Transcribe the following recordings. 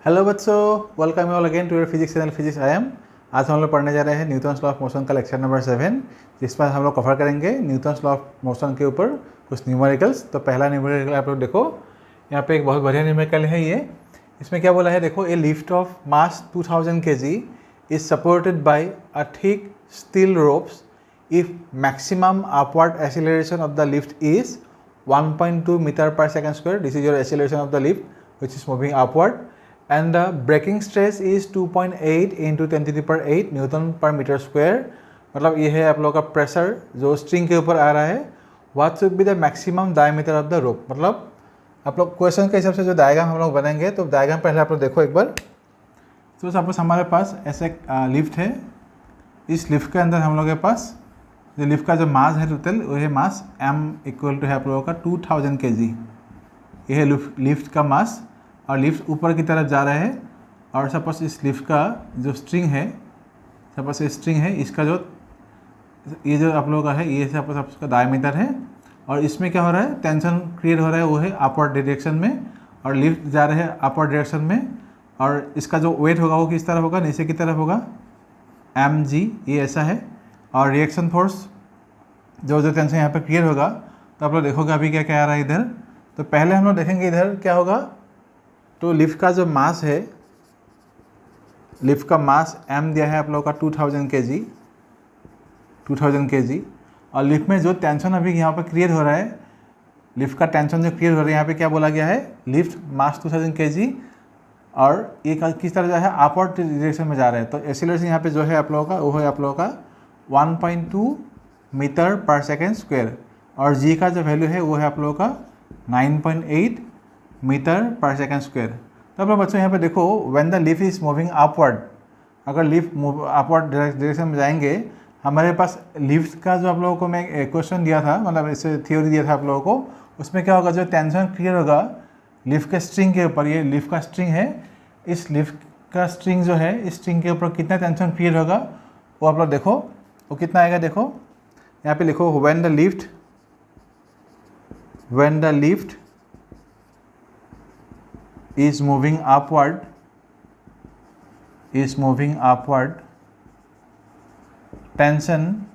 Hello बच्चों, welcome you all again to your physics channel physics I am. आज हम लोग पढ़ने जा रहे हैं न्यूटन्स लॉ ऑफ मोशन का लेक्चर नंबर 7, जिसमें हम लोग कवर करेंगे न्यूटन्स लॉ ऑफ मोशन के ऊपर कुछ न्यूमेरिकल्स। तो पहला न्यूमेरिकल आप लोग देखो, यहाँ पे एक बहुत बढ़िया न्यूमेरिकल है ये। इसमें क्या बोला है देखो, a lift of mass 2000 kg is supported by a thick steel ropes if maximum upward acceleration of the lift is 1.2 metre per second square. This is your acceleration of the lift which is moving upward and the breaking stress is 2.8 into 10 to the power 8 Newton पर metre square. मतलब ये है आप लोगों का pressure जो string के ऊपर आ रहा है। What should be the maximum diameter of the rope. मतलब आप लोग क्वेश्चन के हिसाब से जो डायग्राम हम लोग बनाएंगे, तो डायग्राम पहले आप लोग देखो एक बार। तो सपोज हमारे पास ऐसे लिफ्ट है। इस लिफ्ट के अंदर हम लोग के पास जो लिफ्ट का जो मास है टोटल, वो है मास m इक्वल टू है आप लोगों का 2000 kg। ये है लिफ्ट का मास और लिफ्ट ऊपर की तरफ जा रहा है। और सपोज इस लिफ्ट का जो स्ट्रिंग है, सपोज ये स्ट्रिंग है, इसका जो ये जो आप लोगों का है, ये सपोज आपका डायमीटर है। और इसमें क्या हो रहा है, टेंशन क्रिएट हो रहा है, वो है अपवर्ड डायरेक्शन में। और लिफ्ट जा रहे हैं अपवर्ड डायरेक्शन में। और इसका जो वेट होगा वो किस तरफ होगा, नीचे की तरफ होगा, mg, ये ऐसा है। और रिएक्शन फोर्स जो टेंशन यहाँ पे क्रिएट होगा, तो आप लोग देखोगे अभी क्या क्या आ रहा है इधर। तो पहले हम लोग देखेंगे इधर क्या होगा। तो लिफ्ट का जो मास है, लिफ्ट का मास m दिया है आप लोगों का 2000 kg, 2000 kg। और लिफ्ट में जो टेंशन अभी यहाँ पर क्रिएट हो रहा है, लिफ्ट का टेंशन जो क्रिएट हो रहा है, यहाँ पे क्या बोला गया है, लिफ्ट मास 2000 kg और ये किस तरह जा है, अपवर्ड डायरेक्शन में जा रहा है। तो एक्सीलरेशन यहाँ पे जो है आप लोगों का, वो है आप लोगों का 1.2 मीटर पर सेकेंड स्क्वायर। और g का जो वैल्यू है वो है आप लोगों का 9.8 मीटर पर सेकेंड स्क्वायर। तो आप लोग बच्चों यहाँ पे देखो, when the lift is moving upward, अगर लिफ्ट अपवर्ड डायरेक्शन में जाएंगे, हमारे पास लिफ्ट का जो आप लोगों को मैं क्वेश्चन दिया था, मतलब इसे थ्योरी दिया था आप लोगों को, उसमें क्या होगा, जो टेंशन क्रिएट होगा लिफ्ट के स्ट्रिंग के ऊपर, ये लिफ्ट का स्ट्रिंग है, इस लिफ्ट का स्ट्रिंग जो है, इस स्ट्रिंग के ऊपर कितना टेंशन क्रिएट होगा वो आप लोग देखो, वो कितना आएगा। देखो यहाँ पे लिखो, when the lift is moving upward, tension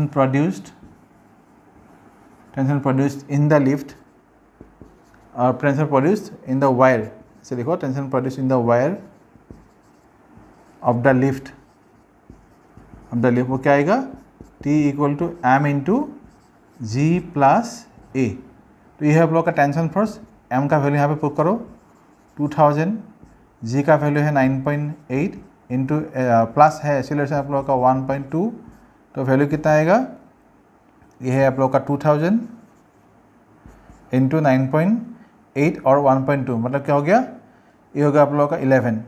produced in the lift or tension produced in the wire, से देखो tension produced in the wire of the lift वो क्या आएगा, T equal to m into G plus A. तो ये है आप लोग का टेंशन फोर्स। m का वैल्यू यहाँ पे पुट करो 2000, g का वैल्यू है 9.8 इंटू प्लस है एक्सीलरेशन आप लोगों का 1.2, तो वैल्यू कितना आएगा, ये है आप लोगों का 2000 इंटू 9.8 और 1.2, मतलब क्या हो गया, ये हो गया आप लोगों का 11।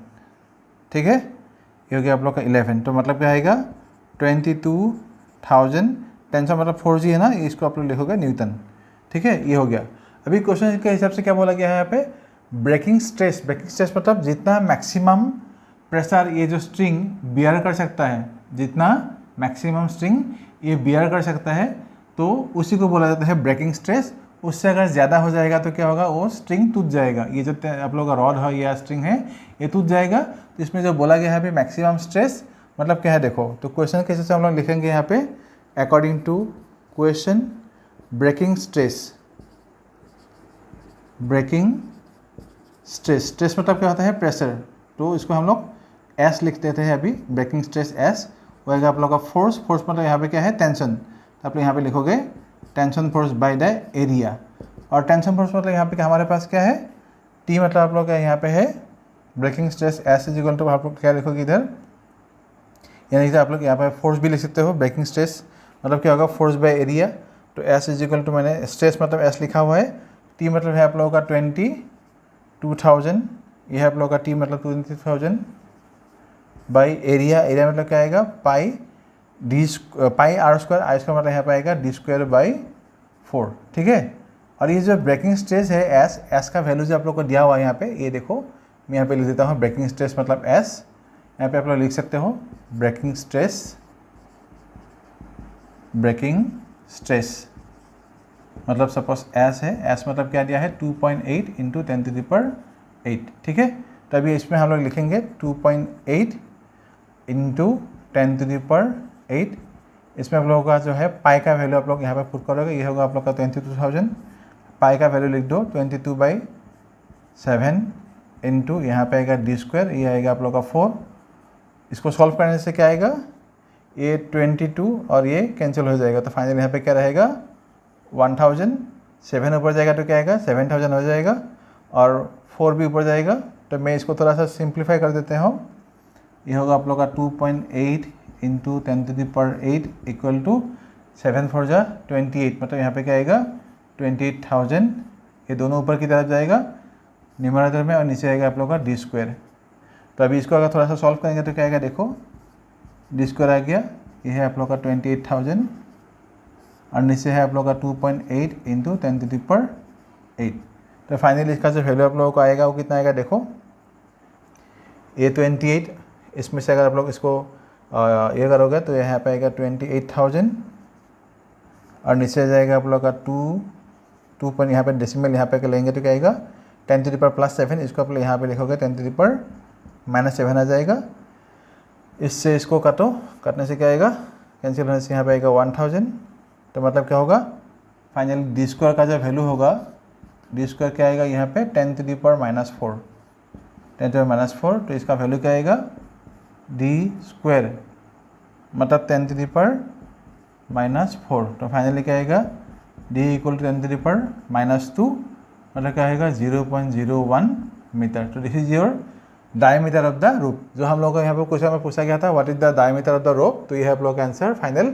ठीक है, ये हो गया आप लोग का 11। तो मतलब क्या आएगा 22,000। टेंशन मतलब 4g है ना, इसको आप लोग लिखोगे न्यूटन। ठीक है, ये हो गया। अभी क्वेश्चन के हिसाब से क्या बोला गया है यहाँ पे, ब्रेकिंग स्ट्रेस मतलब जितना मैक्सिमम प्रेशर ये जो स्ट्रिंग बियर कर सकता है, जितना मैक्सिमम स्ट्रिंग ये बियर कर सकता है, तो उसी को बोला जाता है ब्रेकिंग स्ट्रेस। उससे अगर ज़्यादा हो जाएगा तो क्या होगा, वो स्ट्रिंग टूट जाएगा। ये जो आप लोगों का रॉड है या स्ट्रिंग है, ये टूट जाएगा। तो इसमें जो बोला गया है अभी मैक्सिमम स्ट्रेस मतलब क्या है देखो। तो क्वेश्चन के हिसाब से हम लोग लिखेंगे यहाँ पे, according to question, breaking stress मतलब क्या होता है, प्रेशर। तो इसको हम लोग S लिख देते हैं अभी, ब्रेकिंग स्ट्रेस S। होएगा आप लोग का फोर्स मतलब यहाँ पे क्या है, टेंशन। तो आप लोग यहाँ पे लिखोगे tension force by the area. और टेंशन फोर्स मतलब यहाँ पे हमारे पास क्या है, T मतलब आप लोग का यहाँ पे है breaking stress S is equal to, आप लोग क्या लिखोगे इधर, यानी कि आप लोग यहाँ पे फोर्स भी लिख सकते हो। ब्रेकिंग स्ट्रेस मतलब क्या होगा, फोर्स बाय एरिया। तो S इज इक्वल टू, मैंने स्ट्रेस मतलब S लिखा हुआ है, T मतलब है आप लोगों का 22,000, ये है आप लोगों का T मतलब 20,000 बाई एरिया मतलब क्या आएगा, पाई आर स्क्वायर, आई स्क्वायर मतलब यहाँ पे आएगा d स्क्वायर बाई 4। ठीक है, और ये जो ब्रेकिंग स्ट्रेस है S का वैल्यू जो आप लोग को दिया हुआ है यहाँ पे, ये देखो मैं यहाँ पे लिख देता हूँ, ब्रेकिंग स्ट्रेस मतलब S, यहाँ पे आप लोग लिख सकते हो ब्रेकिंग स्ट्रेस मतलब सपोज S है, S मतलब क्या दिया है 2.8 इंटू 10 टू द पावर 8, ठीक है। तो अभी इसमें हम लोग लिखेंगे 2.8 इंटू 10⁸। इसमें आप लोगों का जो है पाई का वैल्यू आप लोग यहाँ पे पुट करोगे, ये होगा आप लोग का 22,000। पाई का वैल्यू लिख दो 22/7 इंटू यहाँ पे आएगा d², ये आएगा आप लोग का 4। इसको सॉल्व करने से क्या आएगा, ये 22 और ये कैंसिल हो जाएगा, तो फाइनल यहाँ पे क्या रहेगा 1000। 7 ऊपर जाएगा तो क्या आएगा 7000 हो जाएगा, और 4 भी ऊपर जाएगा। तो मैं इसको थोड़ा सा सिंप्लीफाई कर देते हो, ये होगा आप लोग का 2.8 इंटू 10⁸ इक्वल टू 7 4 जा 28, मतलब यहाँ पे क्या आएगा 28,000। ये दोनों ऊपर की तरफ जाएगा न्यूमरेटर में और नीचे आएगा आप लोग का d²। तो अभी इसको अगर थोड़ा सा सॉल्व करेंगे तो क्या आएगा, देखो d² आ गया, ये है आप लोग का 28,000 और नीचे है आप लोग का 2.8 इंटू 10⁸। तो फाइनली इसका जो वैल्यू आप लोगों को आएगा वो कितना आएगा, देखो ये 28, इसमें से अगर आप लोग इसको ये करोगे तो यहाँ पे आएगा 28,000 और नीचे जाएगा आप लोग का 2 पर यहाँ पे डेसिमल यहाँ पे लेंगे तो क्या आएगा 10⁻+7, इसको आप लोग यहाँ पे लिखोगे 10⁻−7 आ जाएगा। इससे इसको काटो, काटने से क्या आएगा, कैंसिल होने से यहाँ पे आएगा 1000। तो मतलब क्या होगा फाइनली d² का जो वैल्यू होगा, d² क्या आएगा यहाँ पे 10⁻⁻4, 10⁻⁻4। तो इसका वैल्यू क्या आएगा d² मतलब 10⁻⁻4। तो फाइनली क्या आएगा d = 10⁻⁻2, मतलब क्या आएगा 0.01 मीटर। तो this is your diameter of the rope. जो हम लोगों को यहाँ पे क्वेश्चन में पूछा गया था what is the diameter of the rope, तो ये है आप लोगों का आंसर फाइनल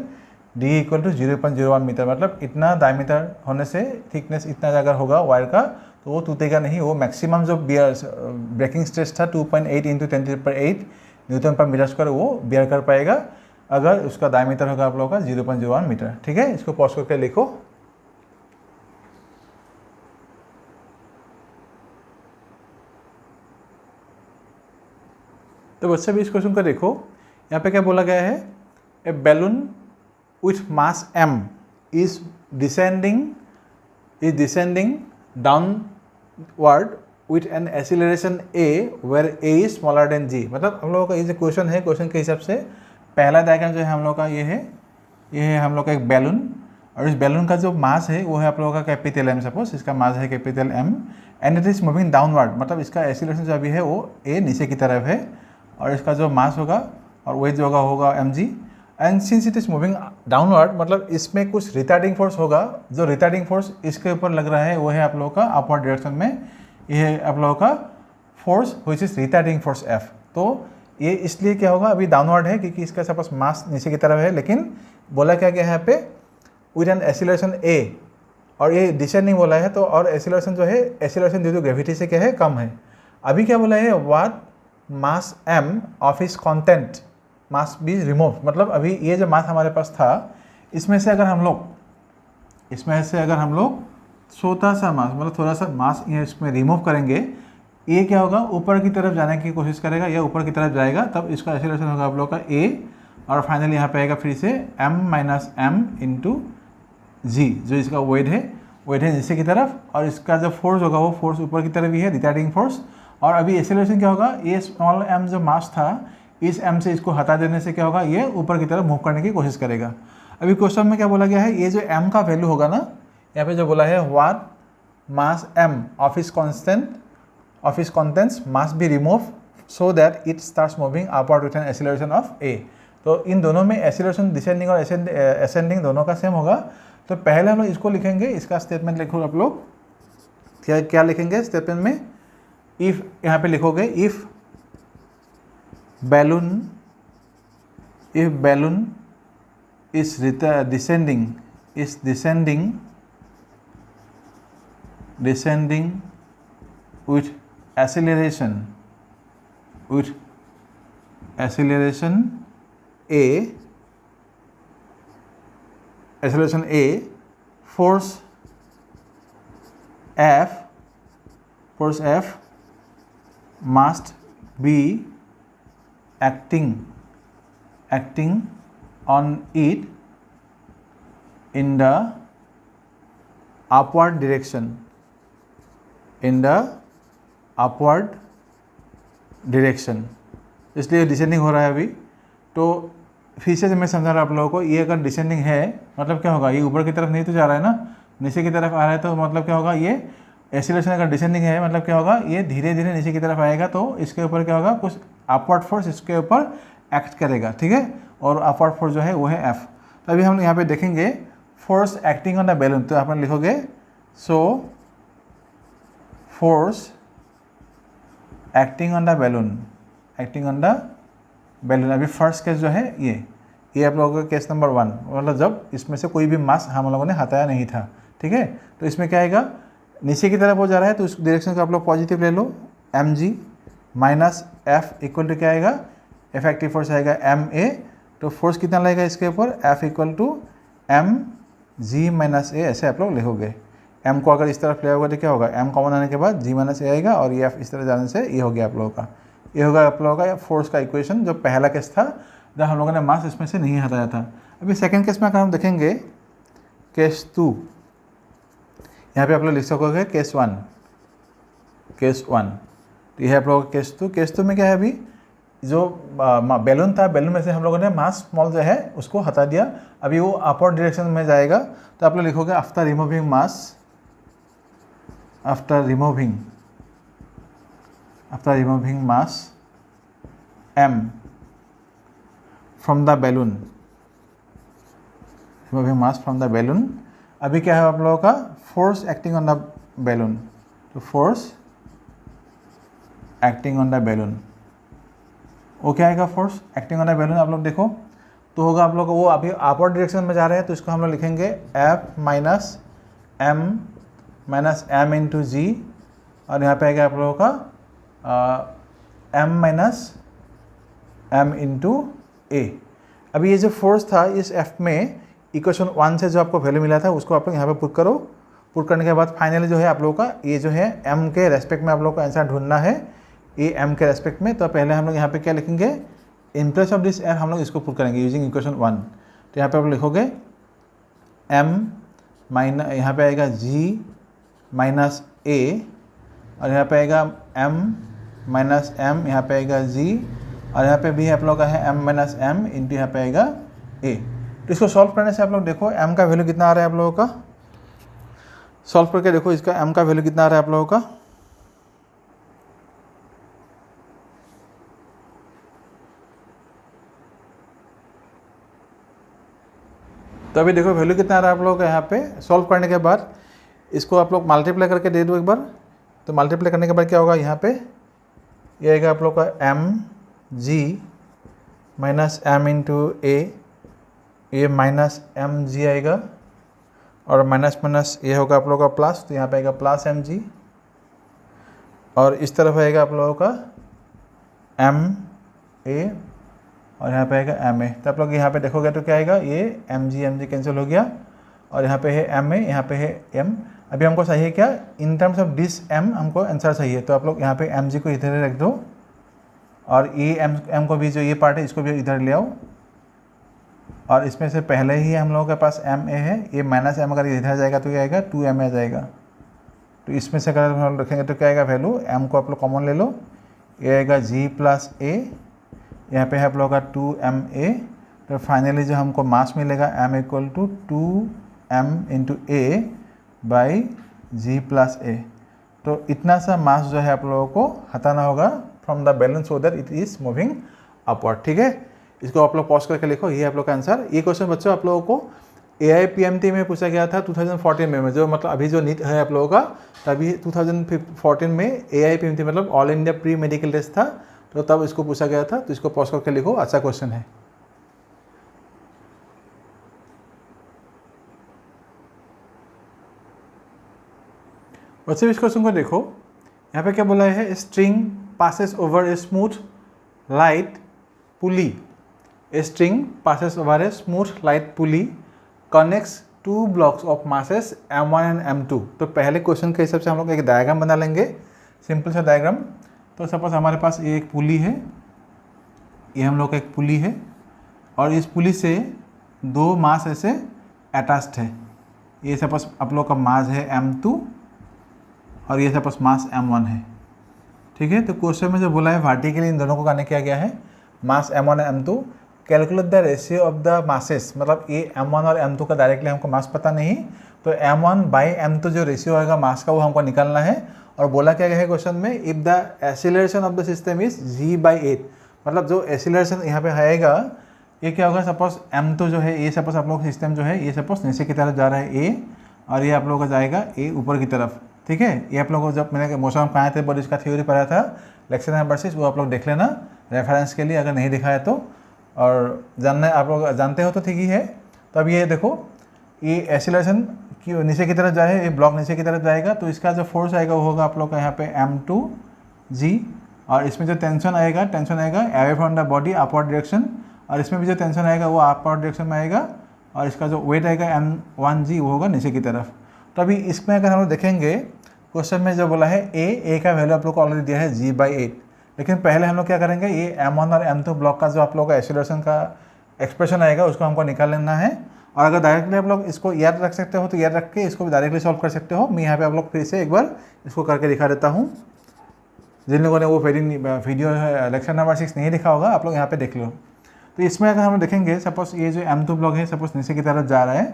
d = 0.01 मीटर। मतलब इतना डायमीटर होने से थिकनेस इतना अगर होगा वायर का तो वो टूटेगा नहीं, वो मैक्सिमम जो बियर ब्रेकिंग स्ट्रेस था 2.8 इंटू 10⁸ न्यूटन पर मीटर², वो बियर कर पाएगा अगर उसका डायमीटर होगा आप लोगों का 0.01 मीटर। ठीक है, इसको पॉज करके लिखो। तो बच्चे भी इस क्वेश्चन को देखो, यहाँ पे क्या बोला गया है, a balloon with mass m is descending downward with an acceleration a where a is smaller than g। मतलब हम लोगों का ये जो क्वेश्चन है, क्वेश्चन के हिसाब से पहला डायग्राम जो है हम लोग का ये है हम लोग का एक बैलून, और इस बैलून का जो मास है वो है आप लोगों का कैपिटल M। सपोज इसका मास है capital M and it is moving downward, मतलब इसका एक्सीलरेशन जो अभी है वो a नीचे की तरफ है, और इसका जो मास होगा और वेट जो होगा mg। And since it is moving downward, मतलब इसमें कुछ रिटार्डिंग फोर्स होगा, जो रिटार्डिंग फोर्स इसके ऊपर लग रहा है वो है आप लोगों का अपवर्ड डायरेक्शन में, ये है आप लोगों का force which is retarding force F। तो ये इसलिए क्या होगा, अभी डाउनवर्ड है क्योंकि इसका सपोज मास नीचे की तरफ है, लेकिन बोला क्या गया है यहाँ पे विद एन एक्सीलरेशन a, और ये डिसेंडिंग बोला है, तो और एक्सीलरेशन जो है एक्सीलरेशन ड्यू टू ग्रेविटी से क्या है कम है। अभी क्या बोला है, व्हाट मास m ऑफ इस कंटेंट मास बी रिमूव, मतलब अभी ये जो मास हमारे पास था इसमें से अगर हम लोग छोटा सा मास, मतलब थोड़ा सा मास इसमें रिमूव करेंगे, ये क्या होगा ऊपर की तरफ जाने की कोशिश करेगा, या ऊपर की तरफ जाएगा, तब इसका एक्सीलरेशन होगा आप लोग का a, और फाइनली यहाँ पे आएगा फिर से m - m इंटू g, जो इसका वेट है नीचे की तरफ, और इसका जो फोर्स होगा वो फोर्स ऊपर की तरफ ही है, रिटार्डिंग फोर्स। और अभी एक्सीलरेशन क्या होगा, ये स्मॉल m जो मास था इस m से इसको हटा देने से क्या होगा, ये ऊपर की तरफ मूव करने की कोशिश करेगा। अभी क्वेश्चन में क्या बोला गया है, ये जो m का वैल्यू होगा ना, यहाँ पे जो बोला है व्हाट मास m ऑफ इस contents mass be remove so that it starts moving upward with an acceleration of a। तो इन दोनों में एक्सीलरेशन डिसेंडिंग और असेंडिंग दोनों का सेम होगा। तो पहले हम लोग इसको लिखेंगे, इसका स्टेटमेंट लिखो आप लोग, क्या लिखेंगे स्टेटमेंट में, इफ यहाँ पे लिखोगे if balloon is descending with acceleration a, force F must be acting on it in the upward direction, upward direction, इसलिए डिसेंडिंग हो रहा है अभी। तो फिर से मैं समझा रहा हूँ आप लोगों को, ये अगर डिसेंडिंग है मतलब क्या होगा, ये ऊपर की तरफ नहीं तो जा रहा है ना, नीचे की तरफ आ रहा है, तो मतलब क्या होगा, ये एक्सीलरेशन अगर डिसेंडिंग है मतलब क्या होगा, ये धीरे धीरे नीचे की तरफ आएगा, तो इसके ऊपर क्या होगा, कुछ अपवर्ड फोर्स इसके ऊपर एक्ट करेगा, ठीक है। और अपवर्ड फोर्स जो है वो है एफ। तो अभी हम यहाँ पे देखेंगे force acting on the balloon, तो आप लिखोगे so force acting on the balloon, acting on the balloon. अभी फर्स्ट केस जो है ये आप लोगों का केस नंबर 1, मतलब जब इसमें से कोई भी मास हम लोगों ने हटाया नहीं था, ठीक है। तो इसमें क्या आएगा, नीचे की तरफ हो जा रहा है, तो उस डायरेक्शन को आप लोग पॉजिटिव ले लो, mg minus F equal to क्या आएगा, इफेक्टिव फोर्स आएगा ma। तो फोर्स कितना लगेगा इसके ऊपर, F equal to mg minus A, ऐसे आप लोग लिखोगे। m को अगर इस तरफ ले होगा तो क्या होगा, m कॉमन आने के बाद g माइनस ए आएगा, और ये f इस तरह जाने से ये हो गया आप लोगों का, ये होगा आप लोगों का फोर्स का इक्वेशन। जो पहला केस था जब हम लोगों ने मास इसमें से नहीं हटाया था। अभी सेकेंड केस में अगर हम देखेंगे केस 2, यहाँ पे आप लोग लिख सकोगे केस 1, तो यह है आप लोगों का केस 2। केस 2 में क्या है, अभी जो बैलून था, बैलून में से हम लोगों ने मास स्मॉल जो है उसको हटा दिया, अभी वो अपवर्ड डायरेक्शन में जाएगा। तो आप लोग लिखोगे after removing mass, after removing mass m from the balloon, removing mass from the balloon. अभी क्या है आप लोगों का, force acting on the balloon, तो force acting on the balloon, वो क्या आएगा, force acting on the balloon. आप लोग देखो तो होगा आप लोग को, वो अभी अपवर्ड डायरेक्शन में जा रहे हैं, तो इसको हम लोग लिखेंगे F माइनस एम इंटू जी, और यहाँ पे आएगा आप लोगों का m माइनस एम इंटू ए। अभी ये जो फोर्स था इस F में इक्वेशन 1 से जो आपको वैल्यू मिला था उसको आप लोग यहाँ पे पुट करो। पुट करने के बाद फाइनली जो है आप लोगों का ये जो है m के रेस्पेक्ट में आप लोग को आंसर ढूंढना है, ये m के रेस्पेक्ट में। तो पहले हम लोग यहाँ पे क्या लिखेंगे, in place of this f हम लोग इसको पुट करेंगे यूजिंग इक्वेशन 1। तो यहाँ पे आप लिखोगे m माइनस, यहाँ पे आएगा g माइनस a, और यहाँ पे आएगा m माइनस m, यहाँ पे आएगा g, और यहाँ पे भी आप लोग का है m माइनस m इंटू यहाँ पे आएगा a। तो इसको सॉल्व करने से आप लोग देखो m का वैल्यू कितना आ रहा है आप लोगों का, सॉल्व करके देखो इसका m का वैल्यू कितना आ रहा है आप लोगों का। तो अभी देखो वैल्यू कितना आ रहा है आप लोगों का, यहाँ पे सॉल्व करने के बाद इसको आप लोग मल्टीप्लाई करके दे दो एक बार। तो मल्टीप्लाई करने के बाद क्या होगा, यहाँ पे ये आएगा आप लोग का mg माइनस m इंटू ए, ये माइनस mg आएगा, और माइनस माइनस ये होगा आप लोगों का प्लस, तो यहाँ पे आएगा प्लस mg, और इस तरफ आएगा आप लोगों का ma, और यहाँ पे आएगा ma। तो आप लोग यहाँ पे देखोगे तो क्या आएगा, ये mg कैंसिल हो गया, और यहाँ पे है ma, यहाँ पे है m। अभी हमको चाहिए क्या, in terms of this m हमको आंसर चाहिए। तो आप लोग यहाँ पे mg को इधर रख दो, और ये m को भी जो ये पार्ट है इसको भी इधर ले आओ, और इसमें से पहले ही हम लोगों के पास ma है, ये माइनस m अगर इधर जाएगा तो क्या आएगा, 2m आ जाएगा। तो इसमें से अगर हम रखेंगे तो क्या आएगा वैल्यू, m को आप लोग कॉमन ले लो, ये आएगा g प्लस a, यहाँ पे है आप लोगों का 2ma। तो फाइनली जो हमको मास मिलेगा m equal to 2m into A by G plus A. तो इतना सा मास जो है आप लोगों को हटाना होगा from the balance so that it is moving upward, ठीक है। इसको आप लोग पॉज करके लिखो, ये आप लोग का आंसर। ये क्वेश्चन बच्चों आप लोगों को AIPMT में पूछा गया था 2014 में, जो मतलब अभी जो नीट है आप लोगों का, तभी 2014 में AIPMT मतलब all India pre medical test था, तो तब इसको पूछा गया था। तो इसको पॉज करके लिखो, अच्छा क्वेश्चन है। बच्चे इस क्वेश्चन को देखो, यहाँ पे क्या बोला है, string passes over a smooth light pulley, a string passes over a smooth light pulley connects two blocks of masses m1 and m2। तो पहले क्वेश्चन के हिसाब से हम लोग एक डायग्राम बना लेंगे, सिंपल सा डायग्राम। तो सपोज हमारे पास ये एक पुली है, ये हम लोग का एक पुली है, और इस पुली से दो मास ऐसे अटैच्ड है। ये सपोज आप लोग का मास है m2, और ये सपोज मास m1 है, ठीक है। तो क्वेश्चन में जो बोला है वर्टिकली इन दोनों को कनेक्ट किया गया है, मास m1 m2, calculate the ratio of the masses, मतलब ये m1 और m2 का डायरेक्टली हमको मास पता नहीं, तो m1 बाई m2 जो रेशियो आएगा मास का वो हमको निकालना है। और बोला क्या गया है क्वेश्चन में, if the acceleration of the system is g/8, मतलब जो एक्सीलरेशन यहाँ पे आएगा ये क्या होगा, सपोज m2 जो है ये सपोज आप लोग सिस्टम जो है ये सपोज नीचे की तरफ जा रहा है a, और ये आप लोगों का जाएगा a ऊपर की तरफ, ठीक है। ये आप लोगों को जब मैंने मोशन ऑफ पढ़ाए थे बॉडीज का थ्योरी पढ़ा था लेक्चर नंबर 6, वो आप लोग देख लेना रेफरेंस के लिए, अगर नहीं दिखा है तो, और जानना आप लोग जानते हो तो ठीक ही है। तो अब ये देखो, ये एक्सीलरेशन की नीचे की तरफ जाए, ये ब्लॉक नीचे की तरफ जाएगा, तो इसका जो फोर्स आएगा वो होगा आप लोग का यहाँ पे m2g, और इसमें जो टेंशन आएगा away from the body upward direction, और इसमें भी जो टेंशन आएगा वो अपवर्ड डायरेक्शन में आएगा, और इसका जो वेट आएगा m1g वो होगा नीचे की तरफ। तो अभी इसमें अगर हम लोग देखेंगे क्वेश्चन में जो बोला है a का वैल्यू आप लोग को ऑलरेडी दिया है g/8, लेकिन पहले हम लोग क्या करेंगे, ये m1 और m2 ब्लॉक का जो आप लोग का एक्सीलरेशन का एक्सप्रेशन आएगा उसको हमको निकाल लेना है। और अगर डायरेक्टली आप लोग इसको याद रख सकते हो तो याद रख के इसको भी डायरेक्टली सॉल्व कर सकते हो। मैं यहाँ पे आप लोग फिर से एक बार इसको करके दिखा देता हूँ। जिन लोगों ने वो वीडियो लेक्चर नंबर 6 नहीं दिखा होगा आप लोग यहाँ पे देख लो। तो इसमें अगर हम देखेंगे सपोज ये जो m2 ब्लॉक है सपोज नीचे की तरफ जा रहा है,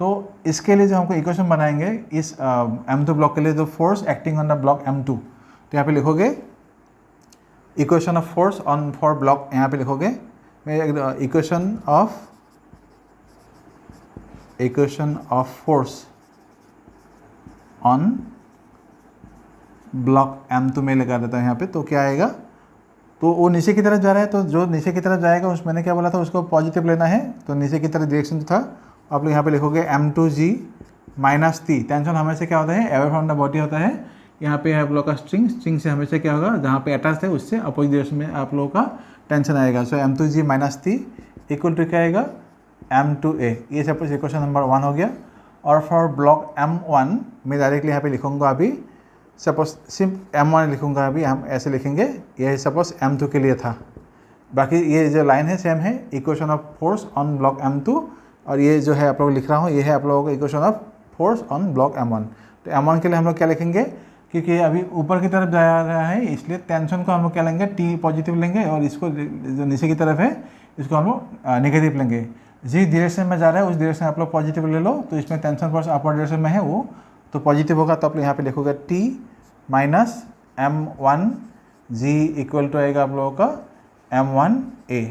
तो इसके लिए जो हमको इक्वेशन बनाएंगे इस m2 ब्लॉक के लिए, जो force acting on the block m2, तो यहाँ पे लिखोगे equation of force on for block, यहाँ पे लिखोगे equation of force on block m2 में लगा देता है यहाँ पे। तो क्या आएगा, तो वो नीचे की तरफ जा रहा है, तो जो नीचे की तरफ जाएगा उस मैंने क्या बोला था उसको पॉजिटिव लेना है, तो नीचे की तरफ डायरेक्शन जो था आप लोग यहाँ पे लिखोगे m2g माइनस t। टेंशन हमेशा क्या होता है, अवे फ्रॉम द बॉडी होता है। यहाँ पे आप लोग का स्ट्रिंग से हमेशा क्या होगा, जहाँ पे अटैच है उससे अपोजिट डायरेक्शन में आप लोगों का टेंशन आएगा। So m2g minus t equal to क्या आएगा, m2a। ये सपोज इक्वेशन नंबर 1 हो गया। और फॉर ब्लॉक m1 मैं डायरेक्टली यहाँ पे लिखूँगा, अभी सपोज सिर्फ m1 लिखूँगा, अभी हम ऐसे लिखेंगे, ये सपोज m2 के लिए था। बाकी ये जो लाइन है सेम है, equation of force on block m2, और ये जो है आप लोग लिख रहा हूँ ये है आप लोगों का equation of force on block m1। तो m1 के लिए हम लोग क्या लिखेंगे, क्योंकि अभी ऊपर की तरफ जा रहा है इसलिए टेंशन को हम लोग क्या लेंगे, t पॉजिटिव लेंगे, और इसको जो नीचे की तरफ है इसको हम लोग नेगेटिव लेंगे। जिस डायरेक्शन में जा रहा है उस डायरेक्शन आप लोग पॉजिटिव ले लो, तो इसमें टेंशन फोर्स अपवर्ड डायरेक्शन में है वो तो पॉजिटिव होगा। तो आप लोग यहाँ पे लिखोगे t minus m1g equal to आएगा आप लोगों का m1a।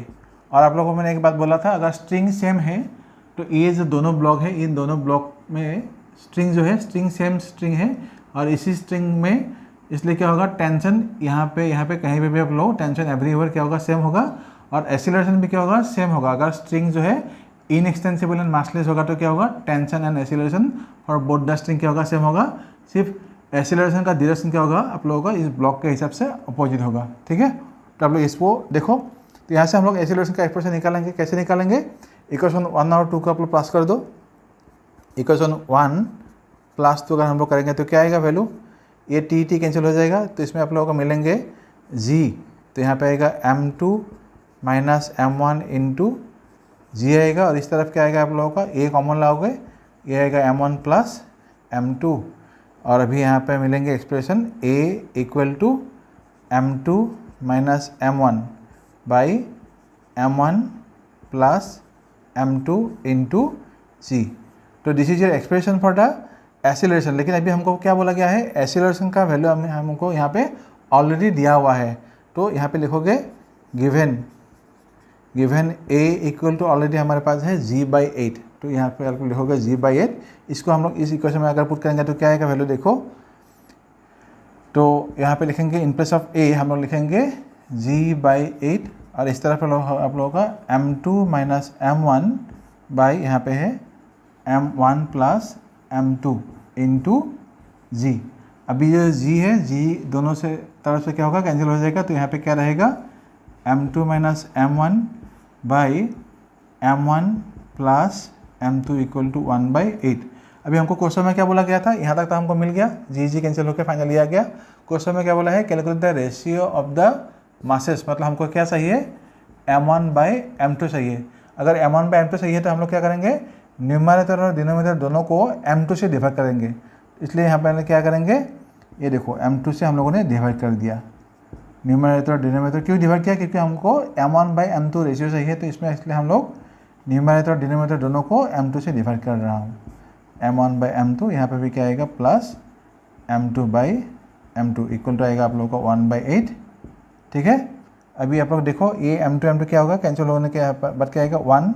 और आप लोगों को मैंने एक बात बोला था, अगर स्ट्रिंग सेम है तो ये जो दोनों ब्लॉक है, इन दोनों ब्लॉक में स्ट्रिंग जो है स्ट्रिंग सेम स्ट्रिंग है, और इसी स्ट्रिंग में इसलिए क्या होगा, टेंशन यहाँ पे कहीं पे भी आप लो टेंशन एवरीवेयर क्या होगा, सेम होगा, और एक्सीलरेशन भी क्या होगा, सेम होगा। अगर स्ट्रिंग जो है इनएक्सटेंसिबल एंड मासलेस होगा तो क्या होगा, टेंशन एंड एक्सीलरेशन और बोथ द स्ट्रिंग क्या होगा, सेम होगा। सिर्फ एक्सीलरेशन का डायरेक्शन क्या होगा आप लोगों का इस ब्लॉक के हिसाब से अपोजिट होगा, ठीक है। तो आप लोग इसको देखो, तो यहाँ से हम लोग एक्सीलरेशन का एक्सप्रेशन निकालेंगे। कैसे निकालेंगे, इक्वेशन 1 और 2 को आप लोग प्लस कर दो। इक्वेशन 1 प्लस 2 अगर हम लोग करेंगे तो क्या आएगा वैल्यू, ये टी कैंसिल हो जाएगा, तो इसमें आप लोगों को मिलेंगे जी, तो यहाँ पे आएगा m2 माइनस m1 इंटू जी आएगा, और इस तरफ क्या आएगा आप लोगों का, ए कॉमन लाओगे, ये आएगा m1 प्लस m2, और अभी यहाँ पे मिलेंगे expression a equal to m2 minus m1 by m1 plus m2 into G. तो this is your expression for the acceleration. लेकिन अभी हमको क्या बोला गया है, एक्सीलरेशन का वैल्यू हमको यहाँ पे ऑलरेडी दिया हुआ है, तो यहाँ पे लिखोगे given a equal to already हमारे पास है g/8, तो यहाँ पे आप लिखोगे g/8। इसको हम लोग इस इक्वेशन में अगर पुट करेंगे तो क्या आएगा वैल्यू देखो, तो यहाँ पे लिखेंगे इन प्लेस ऑफ a हम लोग लिखेंगे g/8, और इस तरफ आप लोगों का m2 माइनस m1 बाई यहाँ पे है m1 प्लस m2 इंटू जी। अभी जो g है, g दोनों से तरफ से क्या होगा, कैंसिल हो जाएगा, तो यहाँ पे क्या रहेगा m2 minus m1 by m1 plus m2 equal to 1/8। अभी हमको क्वेश्चन में क्या बोला गया था, यहाँ तक तो हमको मिल गया, जी कैंसिल होकर फाइनली आ गया। क्वेश्चन में क्या बोला है, calculate the ratio of the masses, मतलब हमको क्या चाहिए, m1/m2 चाहिए। अगर m1/m2 चाहिए तो हम लोग क्या करेंगे, न्यूमरेटर और डिनोमिनेटर दोनों को m2 से डिवाइड करेंगे। इसलिए यहाँ पर क्या करेंगे, ये देखो m2 से हम लोगों ने डिवाइड कर दिया, न्यूमरेटर डिनोमिनेटर क्यों डिवाइड किया, क्योंकि हमको m1/m2 रेशियो चाहिए, तो इसमें इसलिए हम लोग न्यूमरेटर डिनोमिनेटर दोनों को m2 से डिवाइड कर रहा हूँ। m1/m2 यहाँ पे भी क्या आएगा प्लस m2/m2 इक्वल टू आएगा आप लोगों को 1/8। ठीक है, अभी आप लोग देखो ये m2 क्या होगा, कैंसिल होने के बाद क्या आएगा 1,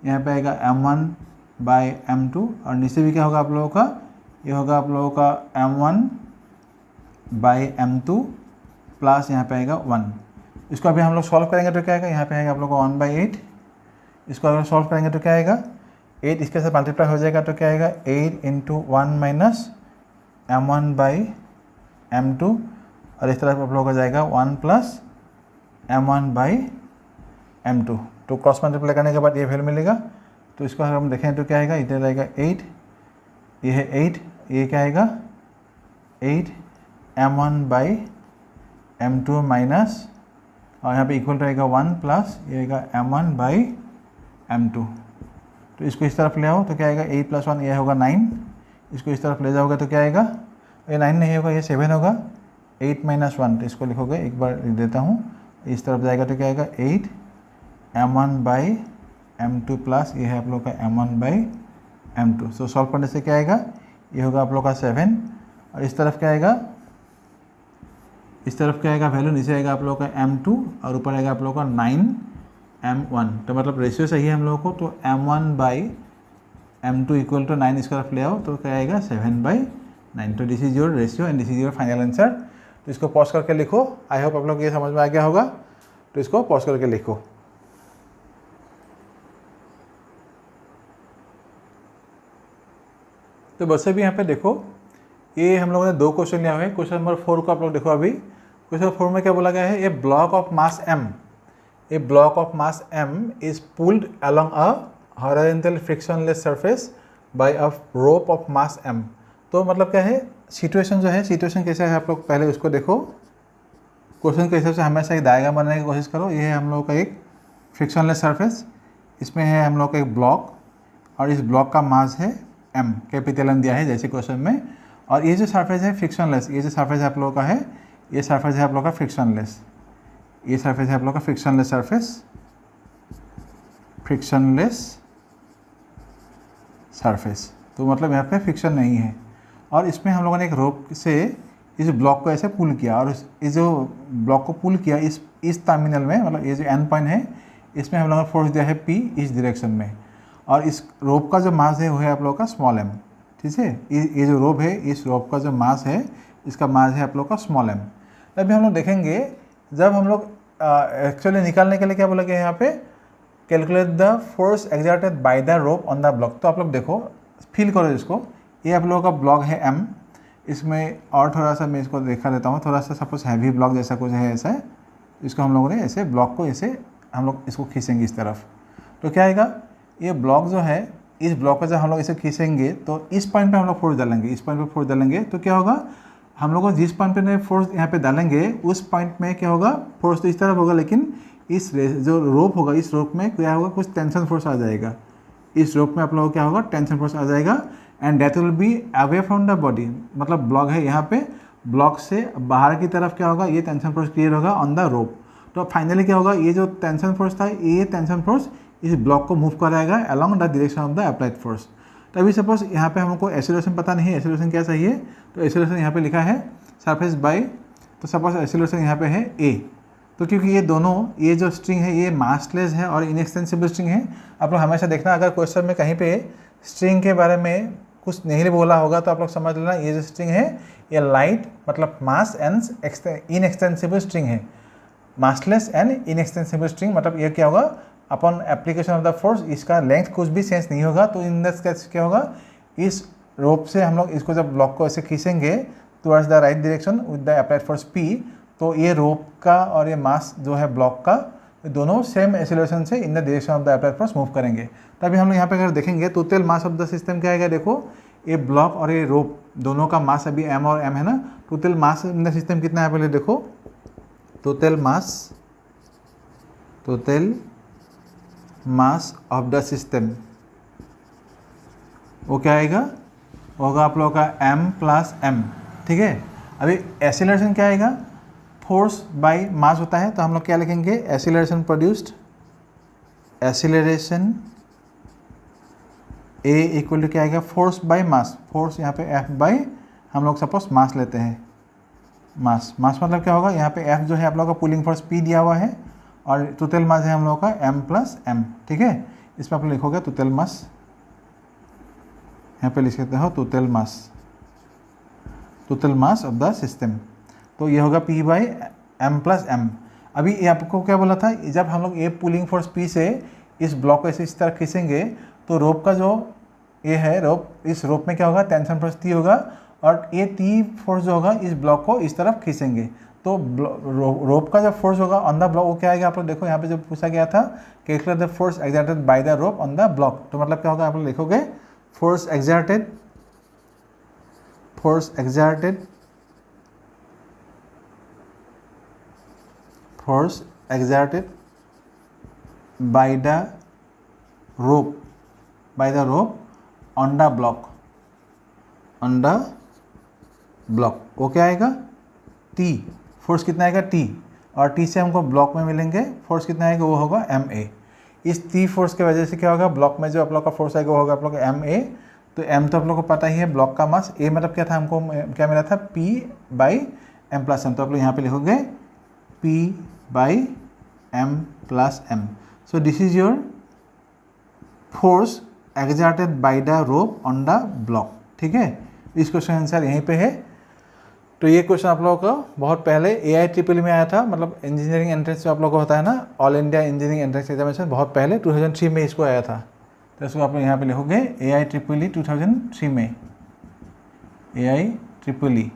यहाँ पे आएगा m1/m2 और नीचे भी क्या होगा आप लोगों का, ये होगा आप लोगों का m1/m2 प्लस यहाँ पे आएगा 1। इसको अभी हम लोग सॉल्व करेंगे तो क्या आएगा, यहाँ पे आएगा आप लोग को 1/8। इसको अगर सॉल्व करेंगे तो क्या आएगा 8 इसके साथ मल्टीप्लाई हो जाएगा तो क्या आएगा 8 × 1 माइनस m1/m2 और इस तरफ आप लोगों का जाएगा 1 प्लस m1/m2। तो क्रॉस मल्टीप्लाई करने के बाद ये वैल्यू मिलेगा, तो इसको अगर हम देखें तो क्या आएगा, इधर आएगा 8, ये है 8, ये क्या आएगा 8 m1/m2 माइनस और यहाँ पे इक्वल रहेगा 1 प्लस ये आएगा m1/m2। तो इसको इस तरफ ले आओ तो क्या आएगा 8 + 1 ये होगा 9, इसको इस तरफ ले जाओगे तो क्या आएगा, ये 9 नहीं होगा, ये 7 होगा, 8 - 1, तो इसको लिखोगे, एक बार लिख देता हूँ, इस तरफ जाएगा तो क्या आएगा 8 m1/m2 प्लस ये है आप लोग का m1/m2। सो सॉल्व करने से क्या आएगा, ये होगा आप लोग का 7 और इस तरफ क्या आएगा, इस तरफ क्या आएगा वैल्यू, नीचे आएगा आप लोग का m2 और ऊपर आएगा आप लोग का 9m1। तो मतलब रेशियो सही है हम लोगों को, तो m1/m2 इक्वल टू 9 इसका तरफ ले आओ तो क्या आएगा 7/9। तो this is your ratio and this is your final answer. तो इसको पॉज करके लिखो, आई होप आप लोग ये समझ में आ गया होगा, तो इसको पॉज करके लिखो। तो बच्चे भी यहाँ पे देखो, ये हम लोगों ने 2 क्वेश्चन लिया हुआ है। क्वेश्चन नंबर 4 को आप लोग देखो, अभी क्वेश्चन 4 में क्या बोला गया है, a block of mass m, a block of mass m is pulled along a horizontal frictionless surface by a rope of mass m। तो मतलब क्या है, सिचुएशन जो है, सिचुएशन कैसे है आप लोग पहले उसको देखो। क्वेश्चन के हिसाब से हमेशा एक डायग्राम बनाने की कोशिश करो। ये है हम लोग का एक फ्रिक्शनलेस सरफेस, इसमें है हम लोग का एक ब्लॉक और इस ब्लॉक का मास है m, कैपिटल M दिया है जैसे क्वेश्चन में। और ये जो सरफेस है फ्रिक्शनलेस, ये जो सरफेस आप लोगों का है, ये सरफेस है आप लोगों का फ्रिक्शनलेस, ये सरफेस है आप लोगों का फ्रिक्शनलेस सरफेस, फ्रिक्शनलेस सरफेस। तो मतलब यहाँ पे फ्रिक्शन नहीं है और इसमें हम लोगों ने एक रोप से इस ब्लॉक को ऐसे पुल किया और इस जो ब्लॉक को पुल किया इस टर्मिनल में, मतलब ये जो एंड पॉइंट है इसमें हम लोगों ने फोर्स दिया है P इस डायरेक्शन में और इस रोप का जो मास है वो है आप लोगों का स्मॉल m। ठीक है, ये जो रोप है, इस रोप का जो मास है इसका मास है आप लोग का स्मॉल m। अभी हम लोग देखेंगे, जब हम लोग एक्चुअली निकालने के लिए क्या बोला गया यहाँ पे, calculate the force exerted by the rope on the block. तो आप लोग देखो, फील करो इसको, ये आप लोगों का ब्लॉक है m, इसमें और थोड़ा सा मैं इसको दिखा देता हूँ, थोड़ा सा सपोज हैवी ब्लॉक जैसा कुछ है ऐसा है, इसको हम लोगों ने ऐसे ब्लॉक को ऐसे हम लोग इसको खींचेंगे इस तरफ। तो क्या आएगा, ये ब्लॉक जो है, इस ब्लॉक को जब हम लोग इसे खींचेंगे तो इस पॉइंट पे हम लोग फोर्स डालेंगे, इस पॉइंट पे फोर्स डालेंगे तो क्या होगा, हम लोग को जिस पॉइंट पे फोर्स यहाँ पे डालेंगे उस पॉइंट में क्या होगा, फोर्स तो इस तरफ होगा, लेकिन इस जो रोप होगा, इस रोप में क्या होगा, कुछ टेंशन फोर्स आ जाएगा, इस रोप में आप लोगों को क्या होगा, टेंशन फोर्स आ जाएगा and that will be away from the body. मतलब ब्लॉक है यहाँ पे, ब्लॉक से बाहर की तरफ क्या होगा, ये टेंशन फोर्स क्रिएट होगा ऑन द रोप। तो फाइनली क्या होगा, ये जो टेंशन फोर्स था, ये टेंशन फोर्स इस ब्लॉक को मूव कराएगा along the direction of the applied force. तो अभी सपोज यहाँ पे हमको एक्सेलरेशन पता नहीं है, एक्सेलरेशन क्या चाहिए, तो एक्सेलरेशन यहाँ पे लिखा है सरफेस बाय, तो सपोज एक्सेलरेशन यहाँ पे है a। तो क्योंकि ये दोनों, ये जो स्ट्रिंग है ये मासलेस है और इनएक्सटेंसिबल स्ट्रिंग है। आप लोग हमेशा देखना, अगर क्वेश्चन में कहीं पे स्ट्रिंग के बारे में कुछ नहीं बोला होगा तो आप लोग समझ लेना ये जो स्ट्रिंग है ये लाइट मतलब मास एंड इनएक्सटेंसिबल स्ट्रिंग है। मासलेस एंड इनएक्सटेंसिबल स्ट्रिंग मतलब ये क्या होगा, upon application of the force इसका लेंथ कुछ भी चेंज नहीं होगा। तो इन दिस केस क्या होगा, इस रोप से हम लोग इसको जब ब्लॉक को ऐसे खींचेंगे towards the right direction with the applied force P, तो ये रोप का और ये मास जो है ब्लॉक का, दोनों सेम एक्सेलरेशन से in the direction of the applied force move करेंगे। तभी हम लोग यहाँ पे अगर देखेंगे total mass of the system क्या आएगा, देखो ये ब्लॉक और ये रोप दोनों का मास अभी m और m है ना, total mass in the system कितना है पहले देखो, total mass of the system वो क्या आएगा, वो होगा आप लोगों का m + m। ठीक है, अभी एक्सेलरेशन क्या आएगा, फोर्स बाय मास होता है, तो हम लोग क्या लिखेंगे, acceleration produced, acceleration a equal to क्या आएगा, फोर्स बाय मास, फोर्स यहाँ पे एफ बाय हम लोग सपोज मास लेते हैं, मास मतलब क्या होगा, यहाँ पे एफ जो है आप लोग का पुलिंग फोर्स पी दिया हुआ है और टोटल मास है हम लोग का एम प्लस एम, ठीक है। इसमें आप लोग लिखोगे टोटल मास, यहाँ पे लिख सकते हो total mass of the system, तो ये होगा P by m plus m. अभी ये आपको क्या बोला था, जब हम लोग ये पुलिंग फोर्स P से इस ब्लॉक को ऐसे इस तरह खींचेंगे तो रोप का जो ये है रोप, इस रोप में क्या होगा, टेंशन फोर्स T होगा और ये T फोर्स जो होगा इस ब्लॉक को इस तरफ खींचेंगे, तो रोप का जो फोर्स होगा ऑन द ब्लॉक वो क्या आएगा, आप लोग देखो यहाँ पे जो पूछा गया था, calculate the force exerted by the rope on the block, तो मतलब क्या होगा, आप लोग लिखोगे force exerted by the rope on the block, वो क्या आएगा, T, फोर्स कितना आएगा T, और T से हमको ब्लॉक में मिलेंगे फोर्स कितना आएगा, वो होगा MA। इस T फोर्स की वजह से क्या होगा, ब्लॉक में जो आप लोग का फोर्स आएगा वो होगा आप लोग का MA, तो M तो आप लोग को पता ही है ब्लॉक का मास, A मतलब क्या था, हमको क्या मिला था, P by m plus m, तो आप लोग यहाँ पे लिखोगे P by m plus m. So this is your force exerted by the rope on the block, ठीक है। इस क्वेश्चन आंसर यहीं पे है। तो ये क्वेश्चन आप लोगों को बहुत पहले AIEEE में आया था, मतलब इंजीनियरिंग एंट्रेंस जो आप लोगों को होता है ना, all India engineering entrance examination, बहुत पहले 2003 में इसको आया था, तो इसको आप लोग यहाँ पे लिखोगे AIEEE 2003 में, AIEEE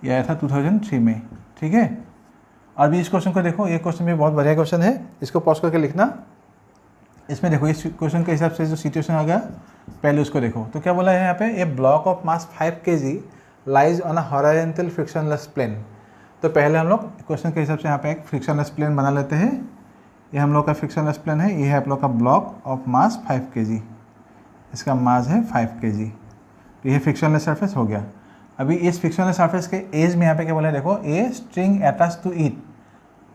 ये आया था 2003 में, ठीक है। अभी इस क्वेश्चन को देखो, ये क्वेश्चन भी बहुत बढ़िया क्वेश्चन है, इसको पॉज करके लिखना। इसमें देखो इस क्वेश्चन के हिसाब से जो सिचुएशन आ गया, पहले उसको देखो, तो क्या बोला है यहाँ पे, a block of mass 5 kg lies on a horizontal frictionless plane. तो पहले हम लोग क्वेश्चन के हिसाब से यहाँ पे एक फ्रिक्शनलेस प्लेन बना लेते हैं, ये हम लोग का फ्रिक्शनलेस प्लेन है, ये है आप लोग का ब्लॉक ऑफ मास 5 kg, इसका मास है 5 kg, तो ये फ्रिक्शनलेस सरफेस हो गया। अभी इस फ्रिक्शनलेस सरफेस के एज में यहाँ पे क्या बोला है, देखो, a string attach to it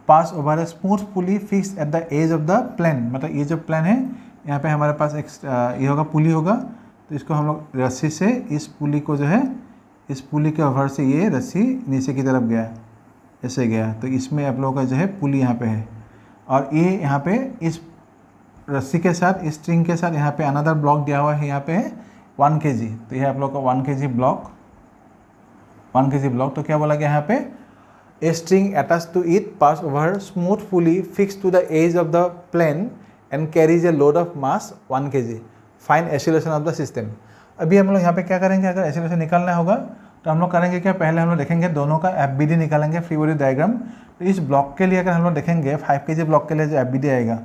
pass over a smooth pulley fix at the edge of the plane, मतलब ये जो प्लेन है यहाँ पे हमारे पास एक ये होगा, पुली होगा, तो इसको हम लोग रस्सी से इस पुली को जो है, इस पुली के ओवर से ये रस्सी नीचे की तरफ गया, ऐसे गया, तो इसमें आप लोगों का जो है पुली यहाँ पे है, और ये यहाँ पे इस रस्सी के साथ, इस स्ट्रिंग के साथ यहाँ पे अनदर ब्लॉक दिया हुआ है, यहाँ पे है 1 kg, तो ये आप लोग का 1 kg ब्लॉक, 1 kg ब्लॉक। तो क्या बोला गया यहाँ पे, a string attach to it pass over smooth pulley fix to the edge of the plane and carries a load of mass 1 kg, find acceleration of the system. अभी हम लोग यहाँ पे क्या करेंगे, अगर एक्सीलरेशन निकालना होगा तो हम लोग करेंगे क्या, पहले हम लोग देखेंगे दोनों का FBD निकालेंगे, फ्री बॉडी डायग्राम। तो इस ब्लॉक के लिए अगर हम लोग देखेंगे 5 kg ब्लॉक के लिए जो FBD आएगा,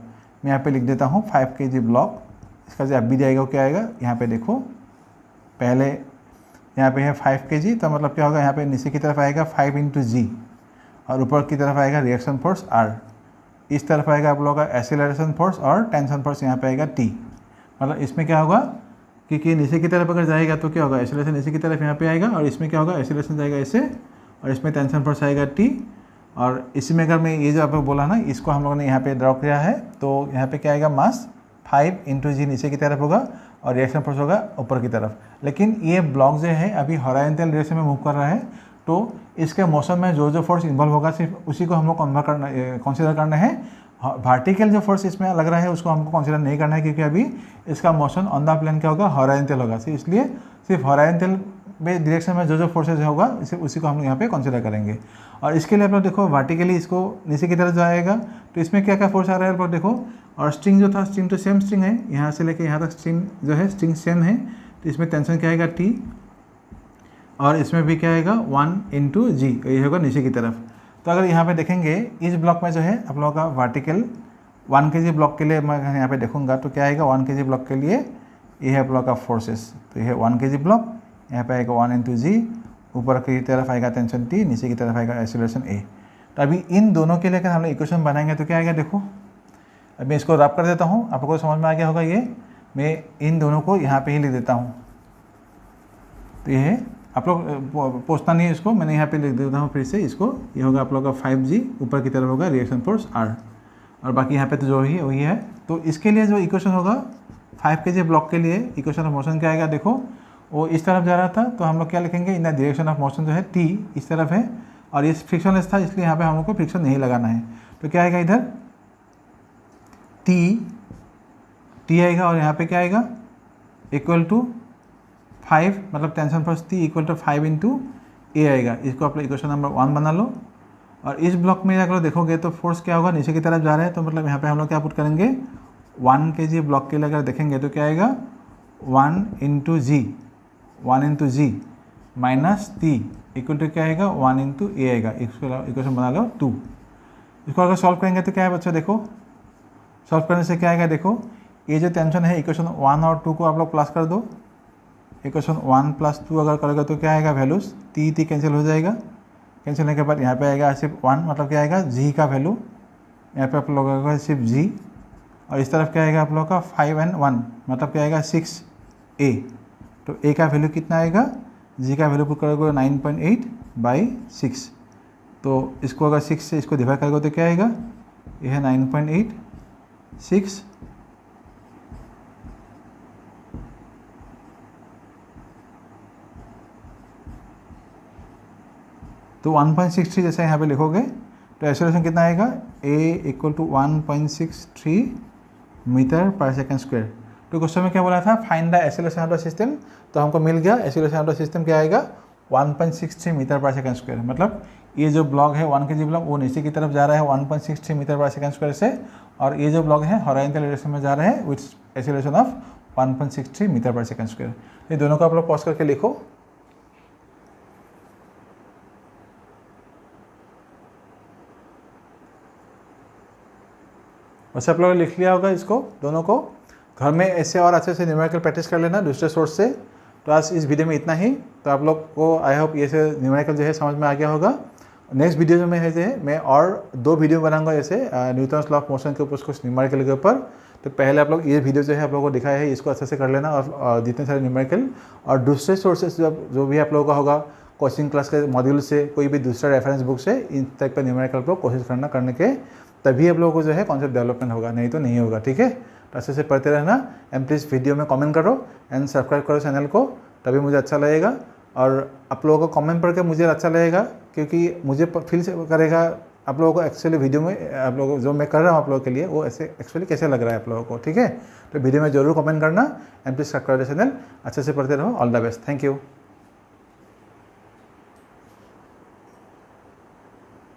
मैं यहाँ पे लिख देता हूँ 5 kg ब्लॉक, इसका जो FBD आएगा वो क्या आएगा, यहाँ पे देखो, पहले यहाँ पे है 5 kg, तो मतलब क्या होगा, यहाँ पे नीचे की तरफ आएगा 5 × G और ऊपर की तरफ आएगा रिएक्शन फोर्स R, इस तरफ आएगा आप लोगों का एक्सीलरेशन फोर्स और टेंशन फोर्स यहाँ पे आएगा T। मतलब इसमें क्या होगा, क्योंकि नीचे की तरफ अगर जाएगा तो क्या होगा, एक्सीलरेशन नीचे की तरफ यहाँ पे आएगा, और इसमें क्या होगा, एक्सीलरेशन जाएगा ऐसे, और इसमें टेंशन फोर्स आएगा T, और इसमें अगर मैं ये जो आपको बोला ना, इसको हम लोगों ने यहाँ पे ड्रॉ किया है, तो यहाँ पे क्या आएगा, मास 5 × G नीचे की तरफ होगा और रिएक्शन फोर्स होगा ऊपर की तरफ। लेकिन ये ब्लॉक जो है अभी हॉरिजॉन्टल डायरेक्शन में मूव कर रहा है, तो इसके मोशन में जो जो फोर्स इन्वॉल्व होगा सिर्फ उसी को हम लोग कंसिडर करना है। वर्टिकल जो फोर्स इसमें लग रहा है उसको हमको कंसिडर नहीं करना है, क्योंकि अभी इसका मोशन ऑन द प्लेन क्या होगा, हॉरिजॉन्टल होगा, इसलिए सिर्फ हॉरिजॉन्टल में डायरेक्शन में जो जो फोर्सेज होगा उसी को हम लोग यहाँ पे कंसिडर करेंगे। और इसके लिए आप लोग देखो, वर्टिकली इसको नीचे की तरफ जाएगा तो इसमें क्या क्या फोर्स आ रहा है आप लोग देखो, और स्ट्रिंग जो था, स्ट्रिंग तो सेम स्ट्रिंग है, यहाँ से लेके यहाँ तक स्ट्रिंग जो है स्ट्रिंग सेम है, तो इसमें टेंशन क्या आएगा T, और इसमें भी क्या आएगा 1 × G, ये होगा नीचे की तरफ। तो अगर यहाँ पे देखेंगे इस ब्लॉक में जो है आप लोगों का वर्टिकल 1 kg ब्लॉक के लिए मैं यहाँ पे देखूंगा तो क्या आएगा, 1 kg ब्लॉक के लिए ये है आप लोगों का फोर्सेस, तो ये है 1 kg ब्लॉक, यहाँ पे आएगा 1 × G, ऊपर की तरफ आएगा टेंशन T, नीचे की तरफ आएगा एक्सीलरेशन A। तो अभी इन दोनों के लिए अगर हम लोग इक्वेशन बनाएंगे तो क्या आएगा, देखो अब मैं इसको रब कर देता हूँ, आपको समझ में आ गया होगा, ये मैं इन दोनों को यहाँ पे ही लिख देता हूँ, तो ये है आप लोग पोछना नहीं है इसको, मैंने यहाँ पे लिख देता हूँ फिर से इसको। ये होगा आप लोग का 5G, ऊपर की तरफ होगा रिएक्शन फोर्स R, और बाकी यहाँ पे तो जो ही है वही है। तो इसके लिए जो इक्वेशन होगा 5 kg ब्लॉक के लिए इक्वेशन ऑफ मोशन क्या आएगा, देखो वो इस तरफ जा रहा था तो हम लोग क्या लिखेंगे, in the direction of motion जो है T इस तरफ है, और ये फ्रिक्शनलेस था इसलिए यहाँ पे हम लोग को फ्रिक्शन नहीं लगाना है। तो क्या आएगा इधर T आएगा, और यहाँ पे क्या आएगा इक्वल टू 5, मतलब tension force T equal to 5 into A आएगा। इसको आप लोग इक्वेशन नंबर 1 बना लो। और इस ब्लॉक में अगर देखोगे तो फोर्स क्या होगा, नीचे की तरफ जा रहा है, तो मतलब यहाँ पे हम लोग क्या पुट करेंगे 1 kg ब्लॉक के लिए अगर देखेंगे तो क्या आएगा 1 into g minus T equal to क्या आएगा 1 इंटू A आएगा। इसको इक्वेशन बना लो 2। इसको अगर सॉल्व करेंगे तो क्या है बच्चों, देखो सॉल्व करने से क्या आएगा, देखो ये जो टेंशन है इक्वेशन 1 और 2 को आप लोग प्लस कर दो। इक्वेशन 1 प्लस 2 अगर करोगे तो क्या आएगा वैल्यूज, T कैंसिल हो जाएगा। कैंसिल होने के बाद यहाँ पे आएगा सिर्फ 1, मतलब क्या आएगा G का वैल्यू, यहाँ पे आप लोगों का सिर्फ G, और इस तरफ क्या आएगा आप लोगों का 5 और 1, मतलब क्या आएगा 6A। तो A का वैल्यू कितना आएगा, G का वैल्यू पुट करोगे 9.8/6। तो इसको अगर 6 से इसको डिवाइड करोगे तो क्या आएगा, ये है 9.86। तो 1.63 जैसे यहाँ पे लिखोगे तो एक्सेलरेशन कितना आएगा, A equal to 1.63 metre per second square. तो क्वेश्चन में क्या बोला था, find the acceleration of the system, तो हमको मिल गया एक्सेलरेशन ऑफ द सिस्टम क्या आएगा 1.63 मीटर पर सेकेंड स्क्वायर। मतलब ये जो ब्लॉक है 1 kg ब्लॉक वो नीचे की तरफ जा रहा है 1.63 मीटर पर सेकेंड स्क्वायर से, और ये जो ब्लॉक है हॉरिजॉन्टल डायरेक्शन में जा रहा है with acceleration of 1.63 metre per second square. ये दोनों को आप लोग पॉज करके लिखो। वैसे आप लोगों ने लिख लिया होगा इसको, दोनों को घर में ऐसे और अच्छे से न्यूमेरिकल प्रैक्टिस कर लेना दूसरे सोर्स से। तो आज इस वीडियो में इतना ही। तो आप लोग को आई होप ये से न्यूमेरिकल जो है समझ में आ गया होगा। नेक्स्ट वीडियो में है जो है मैं और 2 वीडियो बनाऊंगा जैसे न्यूटन्स लॉ ऑफ मोशन के ऊपर, कुछ न्यूमेरिकल के ऊपर। तो पहले आप लोग ये वीडियो जो है आप लोगों को दिखाया है इसको अच्छे से कर लेना, और जितने सारे न्यूमेरिकल और दूसरे सोर्सेस जो भी आप लोगों का होगा कोचिंग क्लास के मॉड्यूल से, कोई भी दूसरा रेफरेंस बुक से, इन टाइप का न्यूमेरिकल आप लोग कोशिश करने के तभी आप लोगों को जो है कॉन्सेप्ट डेवलपमेंट होगा, नहीं तो नहीं होगा। ठीक है, तो अच्छे से पढ़ते रहना एंड प्लीज़ वीडियो में कमेंट करो एंड सब्सक्राइब करो चैनल को, तभी मुझे अच्छा लगेगा। और आप लोगों को कमेंट पढ़ के मुझे अच्छा लगेगा, क्योंकि मुझे फील से करेगा आप लोगों को एक्चुअली वीडियो में आप लोगों जो मैं कर रहा हूँ आप लोगों के लिए वो ऐसे एक्चुअली कैसे लग रहा है आप लोगों को। ठीक है, तो वीडियो में जरूर कमेंट करना एंड प्लीज़ सब्सक्राइब चैनल। अच्छे से पढ़ते रहो। All the best, thank you.